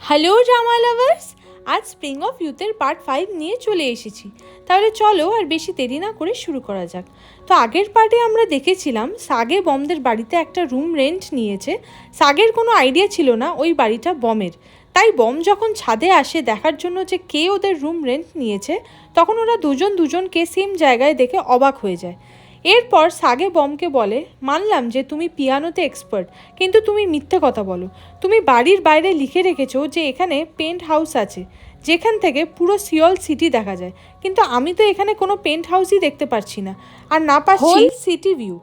Hello drama lovers, আজ spring of ইউথের part 5 নিয়ে চলে এসেছি। তাহলে চলো আর বেশি দেরি না করে শুরু করা যাক। তো আগের পার্টে আমরা দেখেছিলাম সাগে বমদের বাড়িতে একটা রুম রেন্ট নিয়েছে। সাগের কোনো আইডিয়া ছিল না ওই বাড়িটা বমের, তাই বম যখন ছাদে আসে দেখার জন্য যে কে ওদের রুম রেন্ট নিয়েছে, তখন ওরা দুজনকে সেম জায়গায় দেখে অবাক হয়ে যায়। এরপর সাগে বমকে বলে, মানলাম যে তুমি পিয়ানোতে এক্সপার্ট, কিন্তু তুমি মিথ্যে কথা বলো। তুমি বাড়ির বাইরে লিখে রেখেছো যে এখানে পেন্ট হাউস আছে, যেখান থেকে পুরো সিওল সিটি দেখা যায়, কিন্তু আমি তো এখানে কোনো পেন্ট হাউসই দেখতে পাচ্ছি না, আর না পাচ্ছি সিটি ভিউ।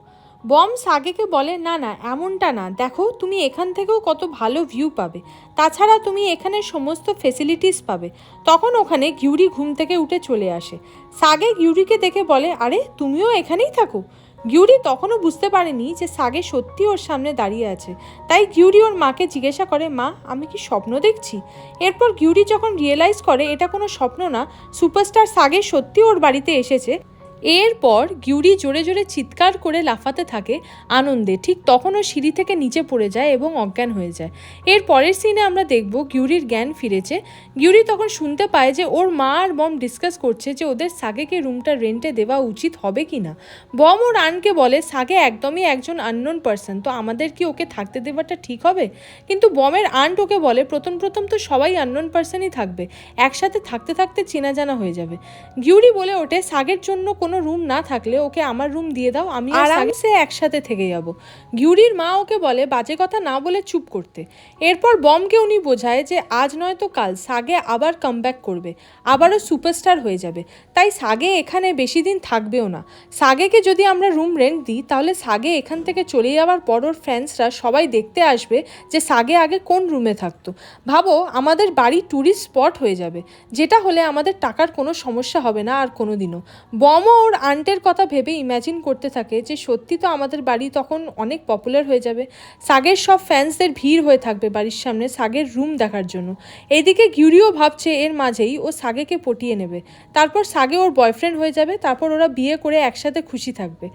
বম সাগেকে বলে, না না এমনটা না, দেখো তুমি এখান থেকেও কত ভালো ভিউ পাবে, তাছাড়া তুমি এখানে সমস্ত ফেসিলিটিস পাবে। তখন ওখানে গিউরি ঘুম থেকে উঠে চলে আসে। সাগে গিউরিকে দেখে বলে, আরে তুমিও এখানেই থাকো? গিউরি তখনও বুঝতে পারেনি যে সাগে সত্যি ওর সামনে দাঁড়িয়ে আছে, তাই গিউরি ওর মাকে জিজ্ঞাসা করে, মা আমি কি স্বপ্ন দেখছি? এরপর গিউরি যখন রিয়েলাইজ করে এটা কোনো স্বপ্ন না, সুপারস্টার সাগে সত্যি ওর বাড়িতে এসেছে, এরপর গিউরি জোরে জোরে চিৎকার করে লাফাতে থাকে আনন্দে। ঠিক তখনও সিঁড়ি থেকে নিচে পড়ে যায় এবং অজ্ঞান হয়ে যায়। এর পরের সিনে আমরা দেখব গিউরির জ্ঞান ফিরেছে। গিউরি তখন শুনতে পায় যে ওর মা আর বম ডিসকাস করছে যে ওদের সাগেকে রুমটা রেন্টে দেওয়া উচিত হবে কি না। বম ওর আনকে বলে, সাগে একদমই একজন আননোন পার্সন, তো আমাদের কি ওকে থাকতে দেওয়াটা ঠিক হবে? কিন্তু বমের আন্ট ওকে বলে, প্রথম তো সবাই আননোন পার্সনই থাকবে, একসাথে থাকতে থাকতে চেনা জানা হয়ে যাবে। গিউরি বলে ওঠে, সাগের জন্য কোনো রুম না থাকলে ওকে আমার রুম দিয়ে দাও, আমি আরামসে একসাথে থেকে যাব। গিউরির মা ওকে বলে বাজে কথা না বলে চুপ করতে। এরপর বমকে উনি বোঝায় যে আজ নয় তো কাল সাগে আবার কামব্যাক করবে, আবারও সুপারস্টার হয়ে যাবে, তাই সাগে এখানে বেশি দিন থাকবেও না। সাগেকে যদি আমরা রুম রেন্ট দিই, তাহলে সাগে এখান থেকে চলে যাওয়ার পর ওর ফ্রেন্ডসরা সবাই দেখতে আসবে যে সাগে আগে কোন রুমে থাকতো। ভাবো, আমাদের বাড়ি ট্যুরিস্ট স্পট হয়ে যাবে, যেটা হলে আমাদের টাকার কোনো সমস্যা হবে না আর কোনো দিনও। বমও ওর আন্টের কথা ভেবে ইম্যাজিন করতে থাকে যে সত্যি তো আমাদের বাড়ি তখন অনেক পপুলার হয়ে যাবে, সাগের সব ফ্যান্সদের ভিড় হয়ে থাকবে বাড়ির সামনে সাগের রুম দেখার জন্য। এইদিকে গিউরিও ভাবছে এর মাঝেই ও সাগেকে পটিয়ে নেবে, তারপর সাগে ওর বয়ফ্রেন্ড হয়ে যাবে, তারপর ওরা বিয়ে করে একসাথে খুশি থাকবে।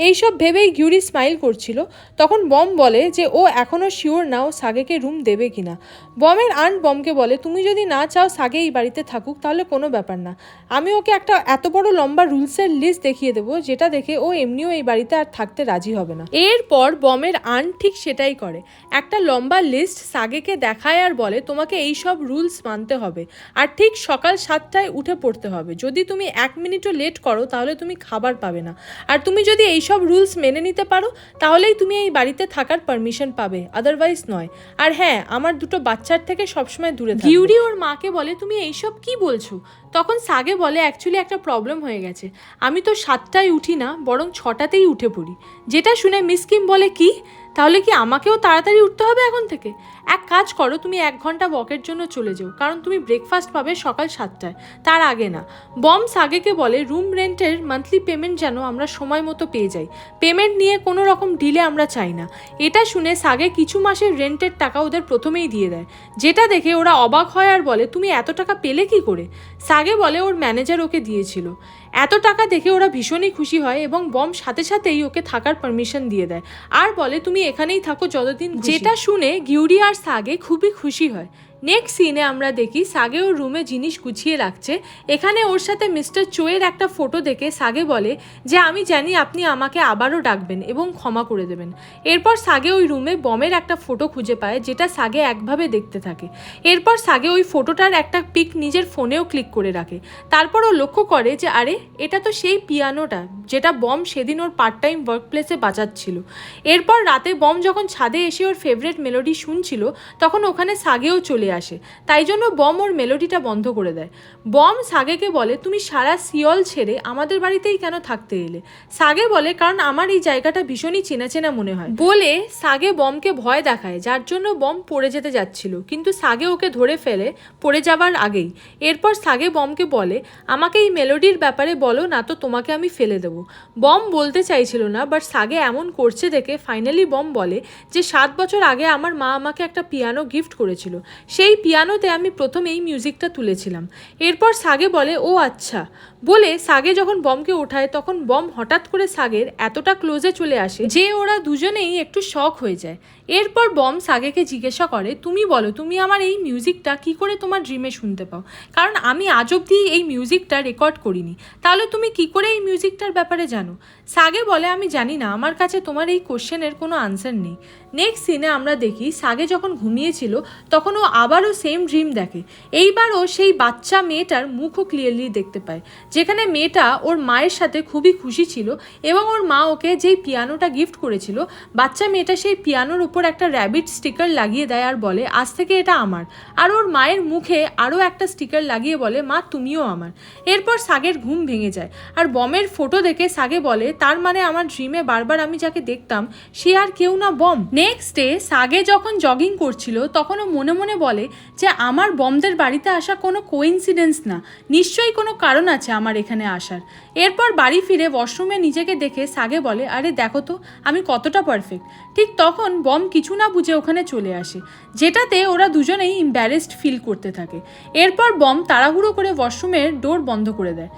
এইসব ভেবেই গিউরি স্মাইল করছিল। তখন বম বলে যে ও এখনও শিওর না ও সাগেকে রুম দেবে কিনা। বমের আন্ট বমকে বলে, তুমি যদি না চাও সাগে এই বাড়িতে থাকুক তাহলে কোনো ব্যাপার না, আমি ওকে একটা এত বড় লম্বা রুলসের লিস্ট দেখিয়ে দেবো, যেটা দেখে ও এমনিও এই বাড়িতে আর থাকতে রাজি হবে না। এরপর বমের আন্ট ঠিক সেটাই করে, একটা লম্বা লিস্ট সাগেকে দেখায় আর বলে, তোমাকে এই সব রুলস মানতে হবে, আর ঠিক সকাল 7টায় উঠে পড়তে হবে। যদি তুমি 1 মিনিটও লেট করো তাহলে তুমি খাবার পাবে না, আর তুমি যদি এই সব রুলস মেনে নিতে পারো তাহলেই তুমি এই বাড়িতে থাকার পারমিশন পাবে, আদারওয়াইজ নয়। আর হ্যাঁ, আমার দুটো বাচ্চার থেকে সবসময় দূরে থাকবে। গিউরি ওর মাকে বলে, তুমি এইসব কি বলছো? তখন সাগে বলে, অ্যাকচুয়ালি একটা প্রবলেম হয়ে গেছে, আমি তো 7টায় উঠি না, বরং 6টাতেই উঠে পড়ি। যেটা শুনে মিস কিম বলে, কি তাহলে কি আমাকেও তাড়াতাড়ি উঠতে হবে এখন থেকে? এক কাজ করো, তুমি 1 ঘন্টা ওয়াকের জন্য চলে যাও, কারণ তুমি ব্রেকফাস্ট পাবে সকাল 7টায়, তার আগে না। বম সাগেকে বলে, রুম রেন্টের মান্থলি পেমেন্ট যেন আমরা সময় মতো পেয়ে যাই, পেমেন্ট নিয়ে কোনো রকম ডিলে আমরা চাই না। এটা শুনে সাগে কিছু মাসের রেন্টের টাকা ওদের প্রথমেই দিয়ে দেয়, যেটা দেখে ওরা অবাক হয় আর বলে, তুমি এত টাকা পেলে কি করে? সাগে বলে ওর ম্যানেজার ওকে দিয়েছিল। এত টাকা দেখে ওরা ভীষণই খুশি হয় এবং বম সাথে সাথেই ওকে থাকার পারমিশন দিয়ে দেয় আর বলে, তুমি এখানেই থাকো যতদিন। যেটা শুনে গিউরি আর সাগে খুবই খুশি হয়। নেক্সট সিনে আমরা দেখি সাগে ওর রুমে জিনিস গুছিয়ে রাখছে। এখানে ওর সাথে মিস্টার চোয়ের একটা ফটো দেখে সাগে বলে যে আমি জানি আপনি আমাকে আবারও ডাকবেন এবং ক্ষমা করে দেবেন। এরপর সাগে ওই রুমে বমের একটা ফটো খুঁজে পায়, যেটা সাগে একভাবে দেখতে থাকে। এরপর সাগে ওই ফটোটার একটা পিক নিজের ফোনেও ক্লিক করে রাখে। তারপর ও লক্ষ্য করে যে আরে, এটা তো সেই পিয়ানোটা যেটা বম সেদিন ওর পার্ট টাইম ওয়ার্ক প্লেসে বাজাচ্ছিল। এরপর রাতে বম যখন ছাদে এসে ওর ফেভারিট মেলোডি শুনছিল, তখন ওখানে সাগেও চলে আসে, তাই জন্য বম ওর মেলোডিটা বন্ধ করে দেয়। বম সাগেকে বলে, তুমি সারা সিওল ছেড়ে আমাদের বাড়িতেই কেন থাকতে এলে? সাগে বলে, কারণ আমার এই জায়গাটা ভীষণই চেনা চেনা মনে হয় বলে সাগে বমকে ভয় দেখায়, যার জন্য বম পড়ে যেতে যাচ্ছিল, কিন্তু সাগে ওকে ধরে ফেলে পড়ে যাওয়ার আগেই। এরপর সাগে বমকে বলে, আমাকে এই মেলোডির ব্যাপারে বলো না তো তোমাকে আমি ফেলে দেবো। বম বলতে চাইছিল না, বাট সাগে এমন করছে দেখে ফাইনালি বম বলে যে 7 বছর আগে আমার মা আমাকে একটা পিয়ানো গিফট করেছিল, সেই পিয়ানোতে আমি প্রথম এই মিউজিকটা তুলেছিলাম। এরপর সাগে বলে ও আচ্ছা বলে সাগে যখন বমকে ওঠায় তখন বম হঠাৎ করে সাগের এতটা ক্লোজে চলে আসে যে ওরা দুজনেই একটু শক হয়ে যায়। এরপর বম সাগেকে জিজ্ঞাসা করে তুমি বলো তুমি আমার এই মিউজিকটা কি করে তোমার ড্রিমে শুনতে পাও, কারণ আমি আজ অবধি এই মিউজিকটা রেকর্ড করিনি, তাহলে তুমি কি করে এই মিউজিকটার ব্যাপারে জানো? সাগে বলে আমি জানি না, আমার কাছে তোমার এই কোশ্চেনের কোনো আনসার নেই। নেক্সট সিনে আমরা দেখি সাগে যখন ঘুমিয়েছিল তখন ও আবারও সেম ড্রিম দেখে। এইবারও সেই বাচ্চা মেয়েটার মুখও ক্লিয়ারলি দেখতে পায়, যেখানে মেয়েটা ওর মায়ের সাথে খুবই খুশি ছিল এবং ওর মা ওকে যেই পিয়ানোটা গিফট করেছিল বাচ্চা মেয়েটা সেই পিয়ানোর উপর একটা র্যাবিট স্টিকার লাগিয়ে দেয় আর বলে আজ থেকে এটা আমার। আর ওর মায়ের মুখে আরও একটা স্টিকার লাগিয়ে বলে মা তুমিও আমার। এরপর সাগের ঘুম ভেঙে যায় আর বমের ফটো দেখে সাগে বলে তার মানে আমার ড্রিমে বারবার আমি যাকে দেখতাম সে আর কেউ না বম। নেক্সট ডে সাগে যখন জগিং করছিল তখন ও মনে মনে বলে যে আমার বমদের বাড়িতে আসা কোনো কোইন্সিডেন্স না, নিশ্চয়ই কোনো কারণ আছে আমার এখানে আসার। এরপর বাড়ি ফিরে ওয়াশরুমে নিজেকে দেখে সাগে বলে আরে দেখো তো আমি কতটা পারফেক্ট। ঠিক তখন বম কিছু না বুঝে ওখানে চলে আসে, যেটাতে ওরা দুজনেই এম্বারেসড ফিল করতে থাকে। এরপর বম তাড়াহুড়ো করে ওয়াশরুমের ডোর বন্ধ করে দেয়।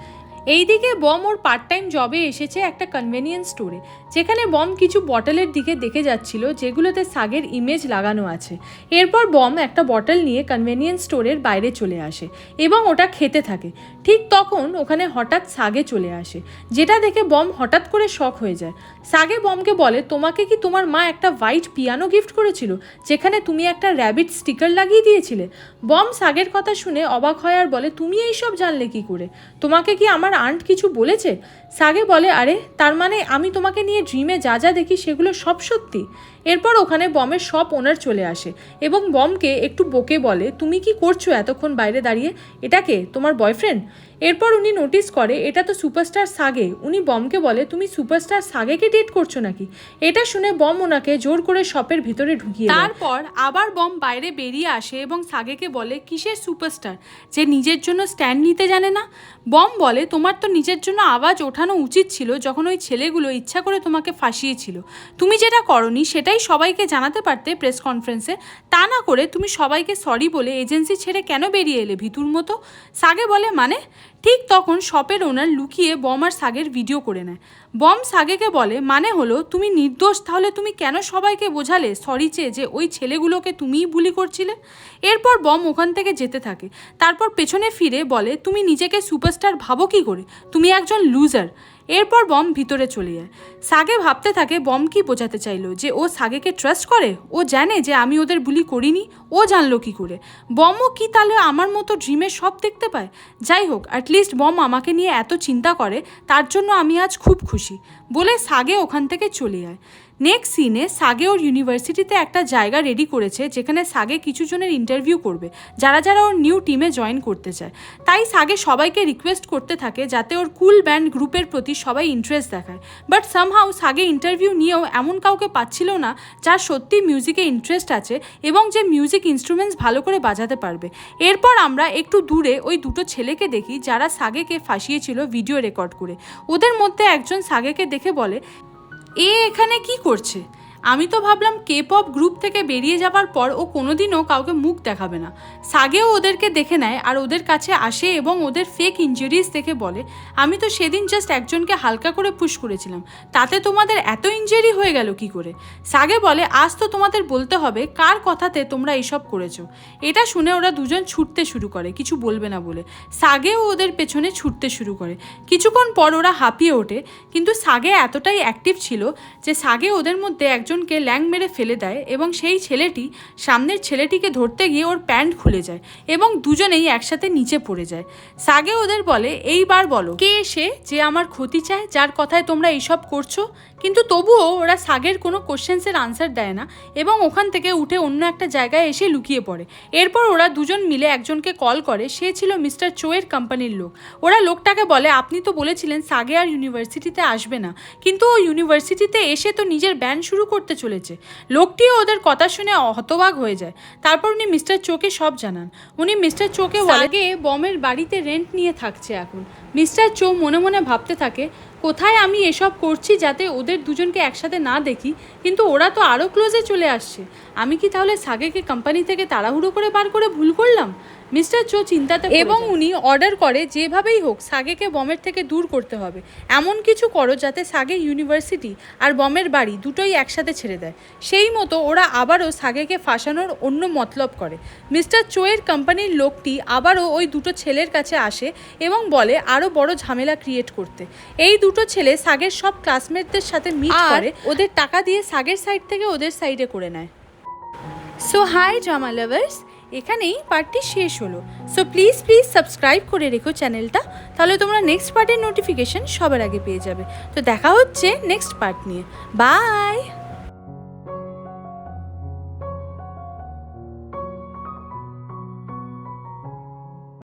এইদিকে বম ওর পার্ট টাইম জবে এসেছে একটা কনভেনিয়েন্স স্টোরে, যেখানে বম কিছু বটলের দিকে দেখে যাচ্ছিল যেগুলোতে সাগের ইমেজ লাগানো আছে। এরপর বম একটা বটল নিয়ে কনভেনিয়েন্স স্টোরের বাইরে চলে আসে এবং ওটা খেতে থাকে। ঠিক তখন ওখানে হঠাৎ সাগে চলে আসে, যেটা দেখে বম হঠাৎ করে শক হয়ে যায়। সাগে বমকে বলে তোমাকে কি তোমার মা একটা হোয়াইট পিয়ানো গিফট করেছিল যেখানে তুমি একটা র্যাবিট স্টিকার লাগিয়ে দিয়েছিলে? বম সাগের কথা শুনে অবাক হয় আর বলে তুমি এইসব জানলে কি করে? তোমাকে কি আমার আন্ট কিছু বলেছে? সাগে বলে আরে তার মানে আমি তোমাকে নিয়ে ড্রিমে যা যা দেখি সেগুলো সব সত্যি? এরপর ওখানে বমের শপ ওনার চলে আসে এবং বমকে একটু বকে বলে তুমি কি করছো এতক্ষণ বাইরে দাঁড়িয়ে, এটাকে তোমার বয়ফ্রেন্ড? এরপর উনি নোটিস করে এটা তো সুপারস্টার সাগে। উনি বমকে বলে তুমি সুপারস্টার সাগেকে ডেট করছো নাকি? এটা শুনে বম ওনাকে জোর করে শপের ভিতরে ঢুকিয়ে তারপর আবার বম বাইরে বেরিয়ে আসে এবং সাগেকে বলে কিসের সুপারস্টার, যে নিজের জন্য স্ট্যান্ড নিতে জানে না? বম বলে তোমার তো নিজের জন্য আওয়াজ ওঠানো উচিত ছিল যখন ওই ছেলেগুলো ইচ্ছা করে তোমাকে ফাঁসিয়েছিল। তুমি যেটা করনি সেটাই সবাইকে জানাতে পারতে প্রেস কনফারেন্সে, তা না করে তুমি সবাইকে সরি বলে এজেন্সি ছেড়ে কেন বেরিয়ে এলে ভিতুর মতো? সাগে বলে মানে? ঠিক তখন শপের ওনার লুকিয়ে বম আর সাগের ভিডিও করে নেয়। বম সাগেকে বলে মানে হলো তুমি নির্দোষ, তাহলে তুমি কেন সবাইকে বোঝালে সরি চেয়ে যে ওই ছেলেগুলোকে তুমিই বুলি করছিলে? এরপর বম ওখান থেকে যেতে থাকে। তারপর পেছনে ফিরে বলে তুমি নিজেকে সুপারস্টার ভাবো কি করে? তুমি একজন লুজার। এরপর বম ভিতরে চলে যায়। সাগে ভাবতে থাকে বম কি বোঝাতে চাইলো, যে ও সাগেকে ট্রাস্ট করে? ও জানে যে আমি ওদের বুলি করিনি, ও জানলো কি করে? বমও কি তাহলে আমার মতো ড্রিমে সব দেখতে পায়? যাই হোক, অ্যাটলিস্ট বম আমাকে নিয়ে এত চিন্তা করে, তার জন্য আমি আজ খুব খুশি বলে সাগে ওখান থেকে চলে যায়। নেক্সট সিনে সাগে ওর ইউনিভার্সিটিতে একটা জায়গা রেডি করেছে যেখানে সাগে কিছু জনের ইন্টারভিউ করবে যারা যারা ওর নিউ টিমে জয়েন করতে চায়। তাই সাগে সবাইকে রিকোয়েস্ট করতে থাকে যাতে ওর কুল ব্যান্ড গ্রুপের প্রতি সবাই ইন্টারেস্ট দেখায়। বাট সামহাউ সাগে ইন্টারভিউ নিয়েও এমন কাউকে পাচ্ছিল না যার সত্যি মিউজিকে ইন্টারেস্ট আছে এবং যে মিউজিক ইনস্ট্রুমেন্টস ভালো করে বাজাতে পারবে। এরপর আমরা একটু দূরে ওই দুটো ছেলেকে দেখি যারা সাগেকে ফাঁসিয়েছিল ভিডিও রেকর্ড করে। ওদের মধ্যে একজন সাগেকে দেখে বলে এখানে কি করছে? আমি তো ভাবলাম কে পপ গ্রুপ থেকে বেরিয়ে যাবার পর ও কোনোদিনও কাউকে মুখ দেখাবে না। সাগেও ওদেরকে দেখে নেয় আর ওদের কাছে আসে এবং ওদের ফেক ইনজুরিজ দেখে বলে আমি তো সেদিন জাস্ট একজনকে হালকা করে পুশ করেছিলাম, তাতে তোমাদের এত ইনজুরি হয়ে গেল কি করে? সাগে বলে আজ তো তোমাদের বলতে হবে কার কথাতে তোমরা এইসব করেছো। এটা শুনে ওরা দুজন ছুটতে শুরু করে কিছু বলবে না বলে। সাগেও ওদের পেছনে ছুটতে শুরু করে। কিছুক্ষণ পর ওরা হাঁপিয়ে ওঠে, কিন্তু সাগে এতটাই অ্যাক্টিভ ছিল যে সাগে ওদের মধ্যে একজনকে ল্যাং মেরে ফেলে দেয় এবং সেই ছেলেটি সামনের ছেলেটিকে ধরতে গিয়ে ওর প্যান্ট খুলে যায় এবং দুজনেই একসাথে নিচে পড়ে যায়। সাগে ওদের বলে এইবার বলো কে এসে যে আমার ক্ষতি চায়, যার কথায় তোমরা এইসব করছো? কিন্তু তবুও ওরা সাগের কোনো কোশ্চেন্সের আনসার দেয় না এবং ওখান থেকে উঠে অন্য একটা জায়গায় এসে লুকিয়ে পড়ে। এরপর ওরা দুজন মিলে একজনকে কল করে, সে ছিল মিস্টার চোয়ের কোম্পানির লোক। ওরা লোকটাকে বলে আপনি তো বলেছিলেন সাগে আর ইউনিভার্সিটিতে আসবে না, কিন্তু ও ইউনিভার্সিটিতে এসে তো নিজের ব্যান্ড শুরু করতে চলেছে। লোকটিও ওদের কথা শুনে হতবাক হয়ে যায়। তারপর উনি মিস্টার চোকে সব জানান। উনি মিস্টার চোকে সাগে বমের বাড়িতে রেন্ট নিয়ে থাকছে এখন। মিস্টার চো মনে মনে ভাবতে থাকে কোথায় আমি এসব করছি যাতে ওদের দুজনকে একসাথে না দেখি, কিন্তু ওরা তো আরও ক্লোজে চলে আসছে। আমি কি তাহলে সাগেকে কোম্পানি থেকে তাড়াহুড়ো করে বার করে ভুল করলাম? মিস্টার চো চিন্তাতে এবং উনি অর্ডার করে যেভাবেই হোক সাগেকে বমের থেকে দূর করতে হবে। এমন কিছু করো যাতে সাগে ইউনিভার্সিটি আর বমের বাড়ি দুটোই একসাথে ছেড়ে দেয়। সেই মতো ওরা আবারও সাগেকে ফাঁসানোর অন্য মতলব করে। মিস্টার চোয়ের কোম্পানির লোকটি আবারও ওই দুটো ছেলের কাছে আসে এবং বলে আরও বড় ঝামেলা ক্রিয়েট করতে। এই দুটো ছেলে সাগের সব ক্লাসমেটদের সাথে মিট করে ওদের টাকা দিয়ে সাগের সাইড থেকে ওদের সাইডে করে নেয়। সো হাই ড্রামা লাভার্স, এখানেই পার্টটি শেষ হলো। সো প্লিজ সাবস্ক্রাইব করে রেখো চ্যানেলটা, তাহলে তোমরা নেক্সট পার্টের নোটিফিকেশন সবার আগে পেয়ে যাবে। তো দেখা হচ্ছে নেক্সট পার্ট নিয়ে। বাই।